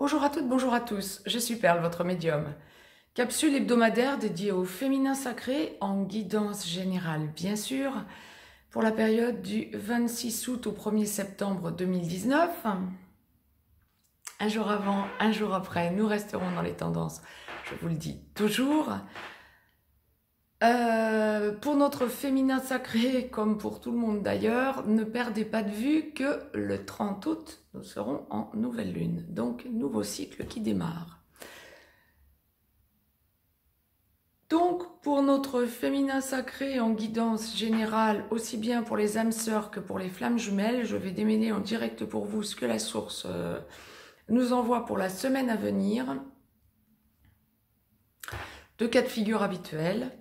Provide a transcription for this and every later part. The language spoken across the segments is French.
Bonjour à toutes, bonjour à tous, je suis Perle, votre médium. Capsule hebdomadaire dédiée au féminin sacré en guidance générale, bien sûr, pour la période du 26 août au 1er septembre 2019. Un jour avant, un jour après, nous resterons dans les tendances, je vous le dis toujours. Pour notre féminin sacré, comme pour tout le monde d'ailleurs, ne perdez pas de vue que le 30 août, nous serons en nouvelle lune. Donc, nouveau cycle qui démarre. Donc, pour notre féminin sacré en guidance générale, aussi bien pour les âmes sœurs que pour les flammes jumelles, je vais démêler en direct pour vous ce que la source nous envoie pour la semaine à venir. Deux cas de figure habituels.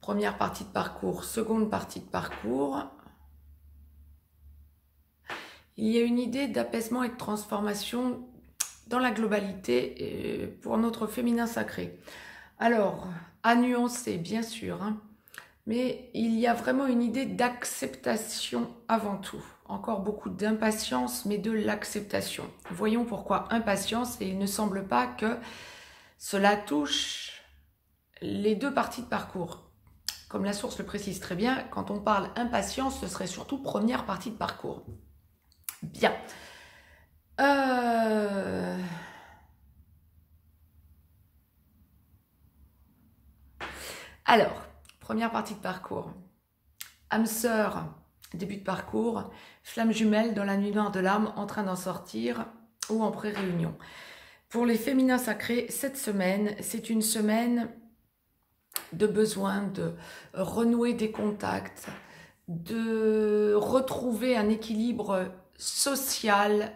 Première partie de parcours, seconde partie de parcours. Il y a une idée d'apaisement et de transformation dans la globalité pour notre féminin sacré. Alors, à nuancer, bien sûr, hein, mais il y a vraiment une idée d'acceptation avant tout. Encore beaucoup d'impatience, mais de l'acceptation. Voyons pourquoi impatience, et il ne semble pas que cela touche les deux parties de parcours. Comme la source le précise très bien, quand on parle impatience, ce serait surtout première partie de parcours. Bien. Alors, première partie de parcours. Âme sœur, début de parcours. Flamme jumelle dans la nuit noire de l'âme, en train d'en sortir ou en pré-réunion. Pour les féminins sacrés, cette semaine, c'est une semaine de besoin de renouer des contacts, de retrouver un équilibre social.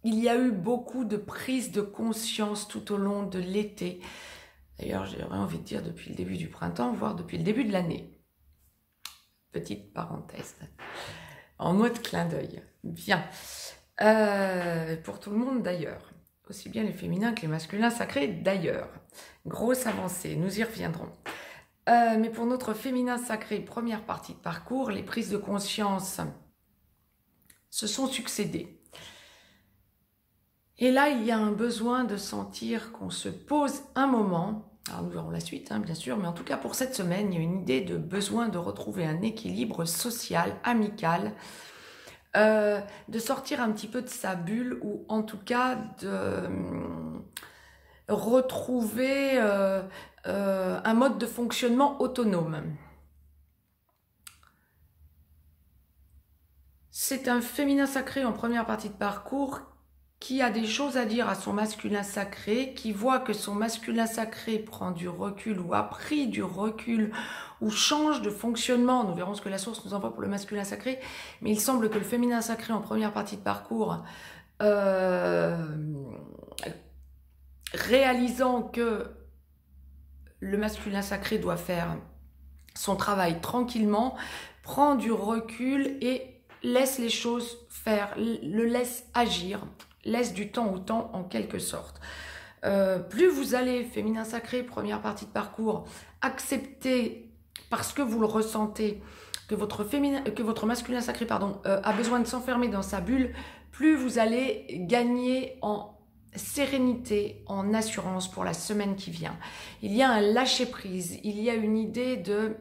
Il y a eu beaucoup de prises de conscience tout au long de l'été. D'ailleurs, j'aurais envie de dire depuis le début du printemps, voire depuis le début de l'année. Petite parenthèse, en mode clin d'œil. Bien. Pour tout le monde d'ailleurs. Aussi bien les féminins que les masculins sacrés d'ailleurs. Grosse avancée, nous y reviendrons. Mais pour notre féminin sacré, première partie de parcours, les prises de conscience se sont succédées. Et là, il y a un besoin de sentir qu'on se pose un moment. Alors nous verrons la suite, hein, bien sûr, mais en tout cas pour cette semaine, il y a une idée de besoin de retrouver un équilibre social, amical, de sortir un petit peu de sa bulle ou en tout cas de retrouver un mode de fonctionnement autonome. C'est un féminin sacré en première partie de parcours qui a des choses à dire à son masculin sacré, qui voit que son masculin sacré prend du recul ou a pris du recul ou change de fonctionnement. Nous verrons ce que la source nous envoie pour le masculin sacré, mais il semble que le féminin sacré en première partie de parcours, réalisant que le masculin sacré doit faire son travail tranquillement, prend du recul et laisse les choses faire, le laisse agir, laisse du temps au temps en quelque sorte. Plus vous allez, féminin sacré, première partie de parcours, accepter parce que vous le ressentez, que votre masculin sacré a besoin de s'enfermer dans sa bulle, plus vous allez gagner en sérénité, en assurance pour la semaine qui vient. Il y a un lâcher-prise, il y a une idée de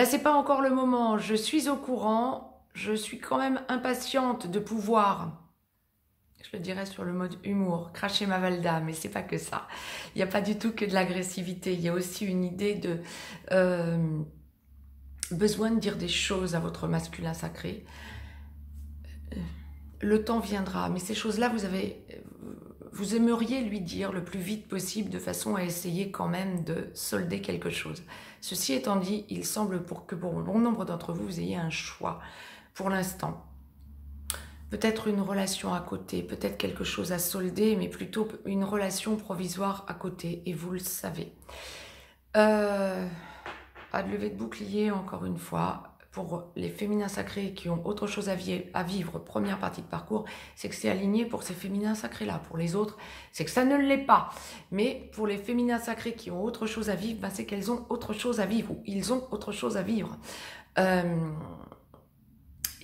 c'est pas encore le moment, je suis au courant, je suis quand même impatiente de pouvoir, je le dirais sur le mode humour, cracher ma Valda, mais c'est pas que ça. Il n'y a pas du tout que de l'agressivité, il y a aussi une idée de besoin de dire des choses à votre masculin sacré. Le temps viendra, mais ces choses-là, vous aimeriez lui dire le plus vite possible de façon à essayer quand même de solder quelque chose. Ceci étant dit, il semble que pour bon nombre d'entre vous, vous ayez un choix pour l'instant. Peut-être une relation à côté, peut-être quelque chose à solder, mais plutôt une relation provisoire à côté, et vous le savez. Pas de levée de bouclier, encore une fois. Pour les féminins sacrés qui ont autre chose à vivre, première partie de parcours, c'est que c'est aligné pour ces féminins sacrés-là. Pour les autres, c'est que ça ne l'est pas. Mais pour les féminins sacrés qui ont autre chose à vivre, c'est qu'elles ont autre chose à vivre, ou ils ont autre chose à vivre.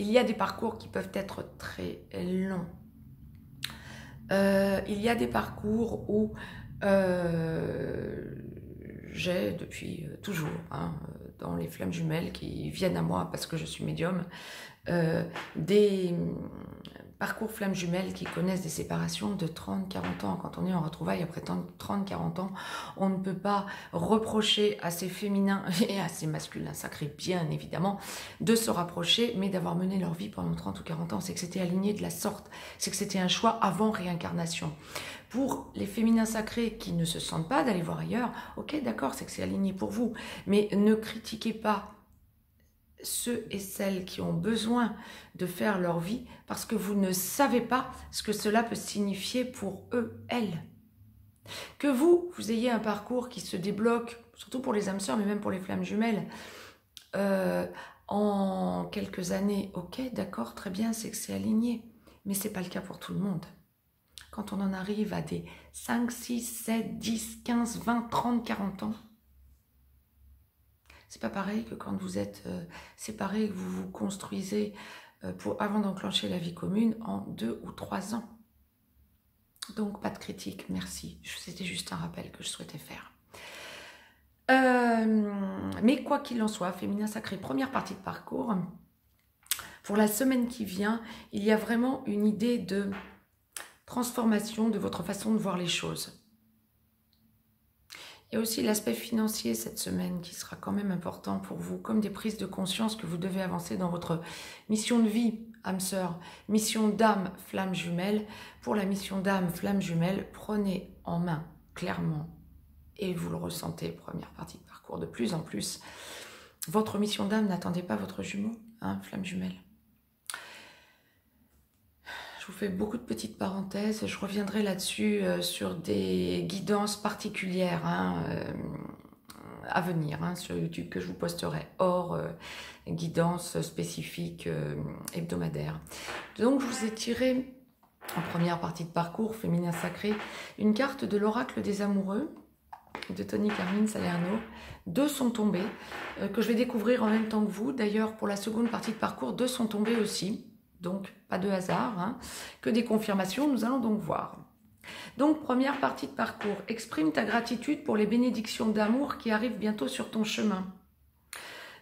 Il y a des parcours qui peuvent être très longs. Il y a des parcours où j'ai depuis toujours, hein, dans les flammes jumelles qui viennent à moi parce que je suis médium, des parcours flammes jumelles qui connaissent des séparations de 30-40 ans. Quand on est en retrouvailles après 30-40 ans, on ne peut pas reprocher à ces féminins et à ces masculins sacrés, bien évidemment, de se rapprocher, mais d'avoir mené leur vie pendant 30 ou 40 ans. C'est que c'était aligné de la sorte, c'est que c'était un choix avant réincarnation. Pour les féminins sacrés qui ne se sentent pas d'aller voir ailleurs, ok, d'accord, c'est que c'est aligné pour vous, mais ne critiquez pas ceux et celles qui ont besoin de faire leur vie parce que vous ne savez pas ce que cela peut signifier pour eux, elles. Que vous ayez un parcours qui se débloque, surtout pour les âmes sœurs, mais même pour les flammes jumelles, en quelques années, ok, d'accord, très bien, c'est que c'est aligné, mais c'est pas le cas pour tout le monde. Quand on en arrive à des 5, 6, 7, 10, 15, 20, 30, 40 ans, c'est pas pareil que quand vous êtes séparés, que vous vous construisez avant d'enclencher la vie commune en 2 ou 3 ans. Donc, pas de critique, merci. C'était juste un rappel que je souhaitais faire. Mais quoi qu'il en soit, féminin sacré, première partie de parcours. Pour la semaine qui vient, il y a vraiment une idée de transformation de votre façon de voir les choses. Il y a aussi l'aspect financier cette semaine qui sera quand même important pour vous, comme des prises de conscience que vous devez avancer dans votre mission de vie, âme sœur, mission d'âme, flamme jumelle. Pour la mission d'âme, flamme jumelle, prenez en main clairement, et vous le ressentez, première partie de parcours, de plus en plus, votre mission d'âme, n'attendez pas votre jumeau, hein, flamme jumelle. Je vous fais beaucoup de petites parenthèses, je reviendrai là-dessus sur des guidances particulières à venir sur YouTube que je vous posterai, hors guidance spécifique hebdomadaire. Donc je vous ai tiré en première partie de parcours féminin sacré une carte de l'oracle des amoureux de Tony Carmine Salerno. 2 sont tombés, que je vais découvrir en même temps que vous. D'ailleurs pour la seconde partie de parcours, 2 sont tombés aussi. Donc, pas de hasard, que des confirmations, nous allons donc voir. Donc, première partie de parcours, exprime ta gratitude pour les bénédictions d'amour qui arrivent bientôt sur ton chemin.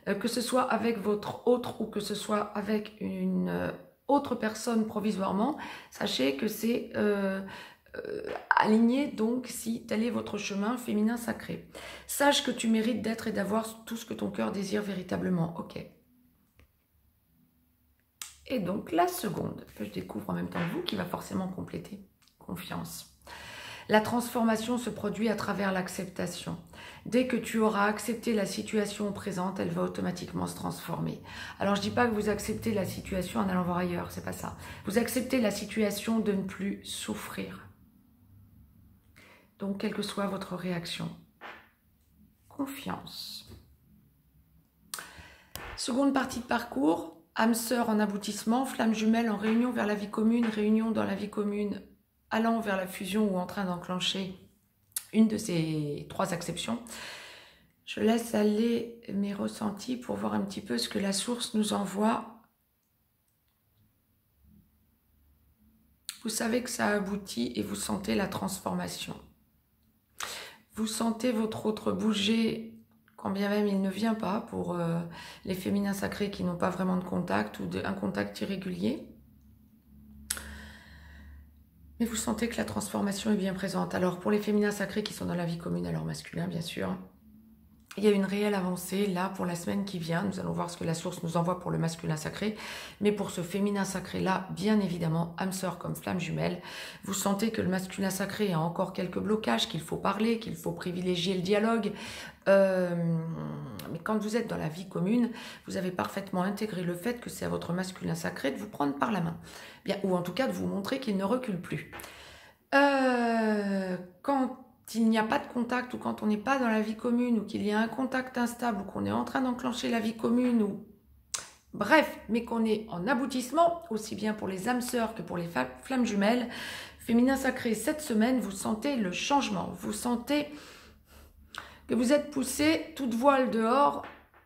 Que ce soit avec votre autre ou que ce soit avec une autre personne provisoirement, sachez que c'est aligné donc si tel est votre chemin féminin sacré. Sache que tu mérites d'être et d'avoir tout ce que ton cœur désire véritablement, ok. Et donc, la seconde, que je découvre en même temps que vous, qui va forcément compléter, confiance. La transformation se produit à travers l'acceptation. Dès que tu auras accepté la situation présente, elle va automatiquement se transformer. Alors, je ne dis pas que vous acceptez la situation en allant voir ailleurs, c'est pas ça. Vous acceptez la situation de ne plus souffrir. Donc, quelle que soit votre réaction. Confiance. Seconde partie de parcours. Âme sœur en aboutissement, flamme jumelle en réunion vers la vie commune, réunion dans la vie commune, allant vers la fusion ou en train d'enclencher une de ces 3 acceptions. Je laisse aller mes ressentis pour voir un petit peu ce que la source nous envoie. Vous savez que ça aboutit et vous sentez la transformation. Vous sentez votre autre bouger, quand bien même il ne vient pas, pour les féminins sacrés qui n'ont pas vraiment de contact ou un contact irrégulier. Mais vous sentez que la transformation est bien présente. Alors pour les féminins sacrés qui sont dans la vie commune, alors masculin bien sûr, il y a une réelle avancée là pour la semaine qui vient. Nous allons voir ce que la source nous envoie pour le masculin sacré. Mais pour ce féminin sacré là, bien évidemment, âme sœur comme flamme jumelle, vous sentez que le masculin sacré a encore quelques blocages, qu'il faut parler, qu'il faut privilégier le dialogue. Mais quand vous êtes dans la vie commune, vous avez parfaitement intégré le fait que c'est à votre masculin sacré de vous prendre par la main. Bien, ou en tout cas de vous montrer qu'il ne recule plus. Quand il n'y a pas de contact ou quand on n'est pas dans la vie commune ou qu'il y a un contact instable ou qu'on est en train d'enclencher la vie commune ou bref, mais qu'on est en aboutissement, aussi bien pour les âmes sœurs que pour les flammes jumelles, féminin sacré, cette semaine, vous sentez le changement, vous sentez que vous êtes poussé, toute voile dehors,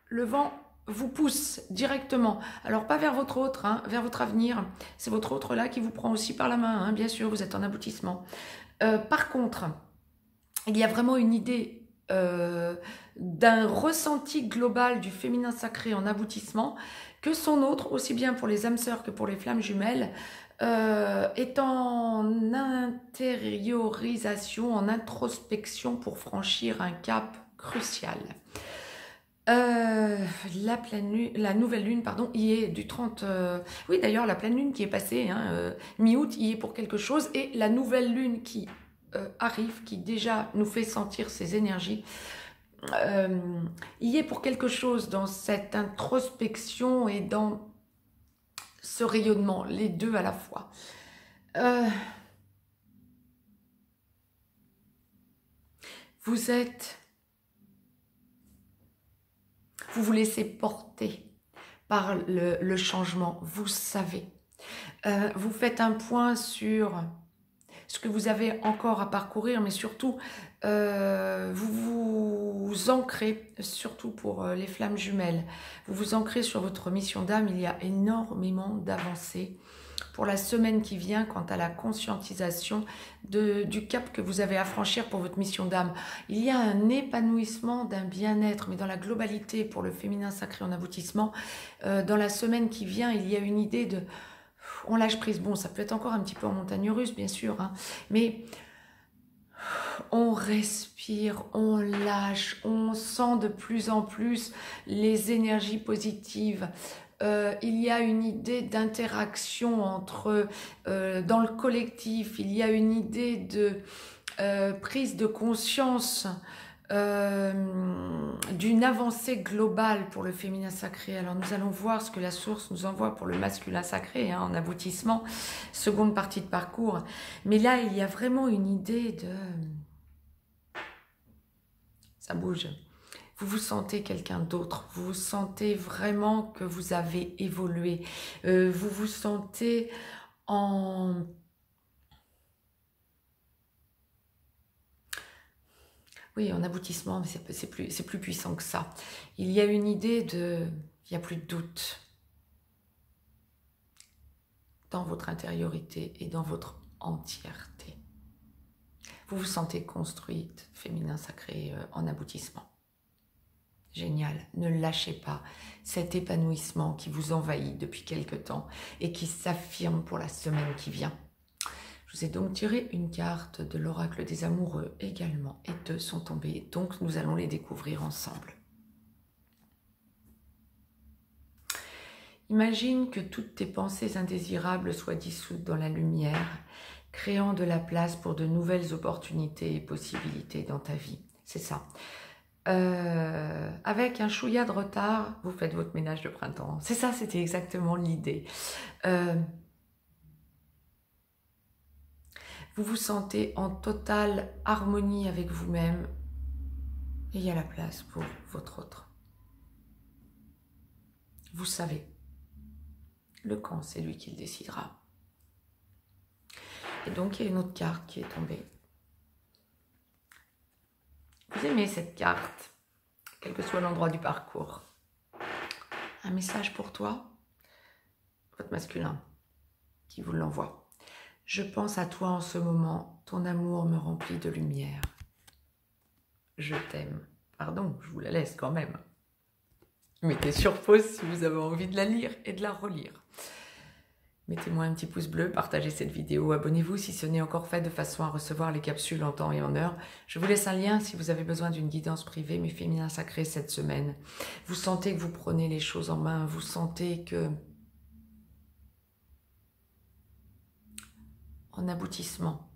le vent vous pousse directement. Alors pas vers votre autre, hein, vers votre avenir. C'est votre autre là qui vous prend aussi par la main, hein, bien sûr, vous êtes en aboutissement. Par contre, il y a vraiment une idée d'un ressenti global du féminin sacré en aboutissement, que son autre, aussi bien pour les âmes sœurs que pour les flammes jumelles, est en intériorisation, en introspection pour franchir un cap crucial. La nouvelle lune, pardon, y est du 30... oui, d'ailleurs, la pleine lune qui est passée, hein, mi-août, y est pour quelque chose. Et la nouvelle lune qui arrive, qui déjà nous fait sentir ses énergies, y est pour quelque chose dans cette introspection et dans ce rayonnement, les deux à la fois. Vous vous laissez porter par le changement, vous savez. Vous faites un point sur ce que vous avez encore à parcourir, mais surtout, vous vous ancrez, surtout pour les flammes jumelles, vous vous ancrez sur votre mission d'âme. Il y a énormément d'avancées pour la semaine qui vient quant à la conscientisation du cap que vous avez à franchir pour votre mission d'âme. Il y a un épanouissement d'un bien-être, mais dans la globalité pour le féminin sacré en aboutissement. Dans la semaine qui vient, il y a une idée de... On lâche prise. Bon, ça peut être encore un petit peu en montagne russe, bien sûr, hein, mais on respire, on lâche, on sent de plus en plus les énergies positives. Il y a une idée d'interaction entre dans le collectif, il y a une idée de prise de conscience d'une avancée globale pour le féminin sacré. Alors nous allons voir ce que la source nous envoie pour le masculin sacré, hein, en aboutissement, seconde partie de parcours. Mais là, il y a vraiment une idée de... Ça bouge. Vous vous sentez quelqu'un d'autre, vous vous sentez vraiment que vous avez évolué, vous vous sentez en... Oui, en aboutissement, mais c'est plus puissant que ça. Il y a une idée de... Il n'y a plus de doute dans votre intériorité et dans votre entièreté. Vous vous sentez construite, féminin sacré, en aboutissement. Génial, ne lâchez pas cet épanouissement qui vous envahit depuis quelque temps et qui s'affirme pour la semaine qui vient. Je vous ai donc tiré une carte de l'oracle des amoureux également, et deux sont tombées, donc nous allons les découvrir ensemble. Imagine que toutes tes pensées indésirables soient dissoutes dans la lumière, créant de la place pour de nouvelles opportunités et possibilités dans ta vie. C'est ça. Avec un chouïa de retard, vous faites votre ménage de printemps. C'est ça, c'était exactement l'idée. Vous vous sentez en totale harmonie avec vous-même et il y a la place pour votre autre. Vous savez, le quand, c'est lui qui le décidera. Et donc, il y a une autre carte qui est tombée. Vous aimez cette carte, quel que soit l'endroit du parcours. Un message pour toi, votre masculin, qui vous l'envoie. Je pense à toi en ce moment, ton amour me remplit de lumière. Je t'aime. Pardon, je vous la laisse quand même. Mettez sur pause si vous avez envie de la lire et de la relire. Mettez-moi un petit pouce bleu, partagez cette vidéo, abonnez-vous si ce n'est encore fait de façon à recevoir les capsules en temps et en heure. Je vous laisse un lien si vous avez besoin d'une guidance privée, mes féminins sacrés cette semaine. Vous sentez que vous prenez les choses en main, vous sentez que... En aboutissement,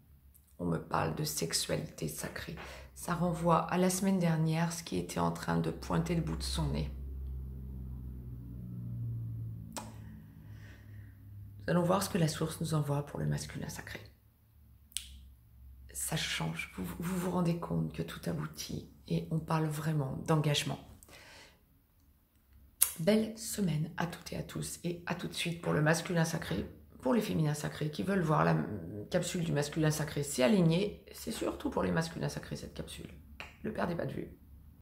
on me parle de sexualité sacrée. Ça renvoie à la semaine dernière, ce qui était en train de pointer le bout de son nez. Nous allons voir ce que la source nous envoie pour le masculin sacré. Ça change, vous vous rendez compte que tout aboutit et on parle vraiment d'engagement. Belle semaine à toutes et à tous et à tout de suite pour le masculin sacré. Pour les féminins sacrés qui veulent voir la capsule du masculin sacré, c'est aligné. C'est surtout pour les masculins sacrés cette capsule. Ne perdez pas de vue.